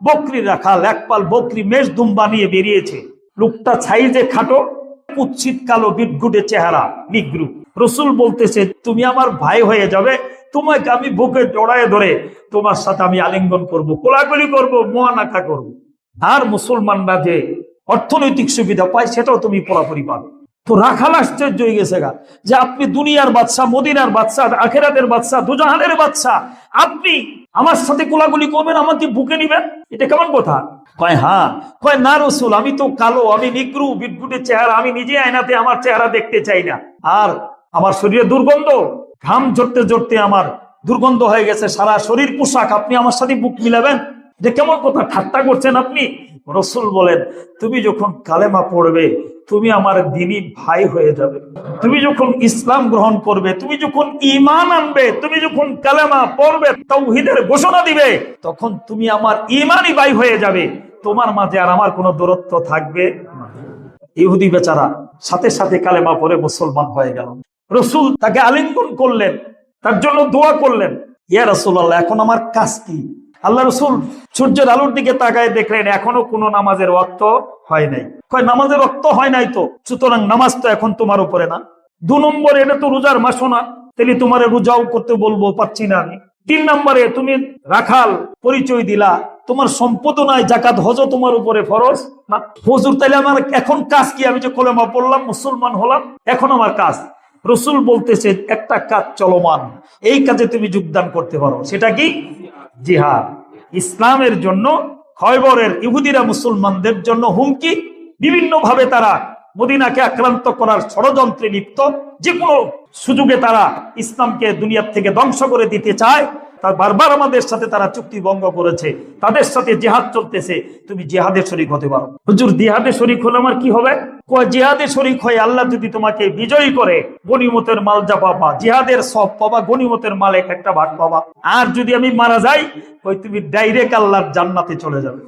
বকরি রাখাল, এক পাল বকরি মেজদুম বানিয়ে বেরিয়েছে। লোকটা সাইজে খাটো, কুৎসিত কালো বিটগুটে চেহারা, নিগ্রু। রসুল বলতেছে তুমি আমার ভাই হয়ে যাবে, তোমাকে আমি বুকে জড়ায় ধরে তোমার সাথে আমি আলিঙ্গন করব, কোলাকুলি করব, মোয়ানাকা করব। আর মুসলমানরা যে অর্থনৈতিক সুবিধা পায় সেটাও তুমি পুরোপুরি পাবে। তো রাখাল আশ্চর্য হয়ে গেছে গা, যে আপনি দুনিয়ার বাদশা, মদিনার বাদশা, আখেরাতের বাদশা, দুজাহানের বাদশা, আপনি আমার সাথে কোলাগুলি করবেন, আমাকে বুকে নিবেন, এটা কেমন কথা? কয় হ্যাঁ। কয় না রসুল, আমি তো কালো, আমি নিগ্রু বিটগুটে চেহারা, আমি নিজে আয়নাতে আমার চেহারা দেখতে চাই না, আর আমার শরীরে দুর্গন্ধ, ঘাম ঝরতে ঝরতে আমার দুর্গন্ধ হয়ে গেছে সারা শরীর পোশাক, আপনি আমার সাথে বুক মিলাবেন, যে কেমন কথা, ঠাট্টা করছেন আপনি? রসুল বলেন তুমি যখন কালেমা পড়বে তুমি আমার দ্বীনি ভাই হয়ে যাবে, তুমি যখন ইসলাম গ্রহণ করবে, তুমি যখন ঈমান আনবে, তুমি যখন কালেমা পড়বে, তাওহীদের ঘোষণা দিবে, তখন তুমি আমার ঈমানি ভাই হয়ে যাবে, তোমার মাঝে আর আমার কোনো দূরত্ব থাকবে না। ইহুদি বেচারা সাথে সাথে কালেমা পড়ে মুসলমান হয়ে গেল। রসুল তাকে আলিঙ্গন করলেন, তার জন্য দোয়া করলেন। ইয়া রাসূলুল্লাহ, এখন আমার কাজ কি? আল্লাহ রসুল সূর্যের আলোর দিকে তাকায় দেখলেন এখনো কোনো নামাজের ওয়াক্ত হয় নাই। কয় নামাজের ওয়াক্ত হয় নাই তো, সুতরাং নামাজ তো এখন তোমার উপরে না। 2 নম্বরে, এটা তো রোজার মাসও না, তাহলে তোমার রোজাও করতে বলবো, পাচ্ছি না আমি। 3 নম্বরে, তুমি রাখাল পরিচয় দিলা, তোমার সম্পদ নাই, যাকাত হজও তোমার উপরে ফরজ না। হুজুর তাইলে আমার এখন কাজ কি? আমি যে কলেমা পড়লাম, মুসলমান হলাম, এখন আমার কাজ? রসুল বলতেছে একটা কাজ চলমান, এই কাজে তুমি যোগদান করতে পারো। সেটা কি? জিহাদ। ইসলামের জন্য খয়বরের ইহুদিরা মুসলমানদের জন্য হুমকি, বিভিন্ন ভাবে তারা মদিনাকে আক্রান্ত করার ষড়যন্ত্রে লিপ্ত, যে কোনো সুযোগে তারা ইসলামকে দুনিয়া থেকে ধ্বংস করে দিতে চায়। তার বারবার আমাদের সাথে তারা চুক্তি ভঙ্গ করেছে, তাদের সাথে জিহাদ চলতেছে, তুমি জিহাদে শরীক হতে পারো। হুজুর জিহাদে শরীক হলে আমার কি হবে? কয় জিহাদে শরীক হয়ে আল্লাহ যদি তোমাকে বিজয়ী করে, গনিমতের মাল যা পাবা, জিহাদের সব পাবা, গনিমতের মাল একটা ভাগ পাবা। আর যদি আমি মারা যাই, ওই তুমি ডাইরেক্ট আল্লাহর জান্নাতে চলে যাবে।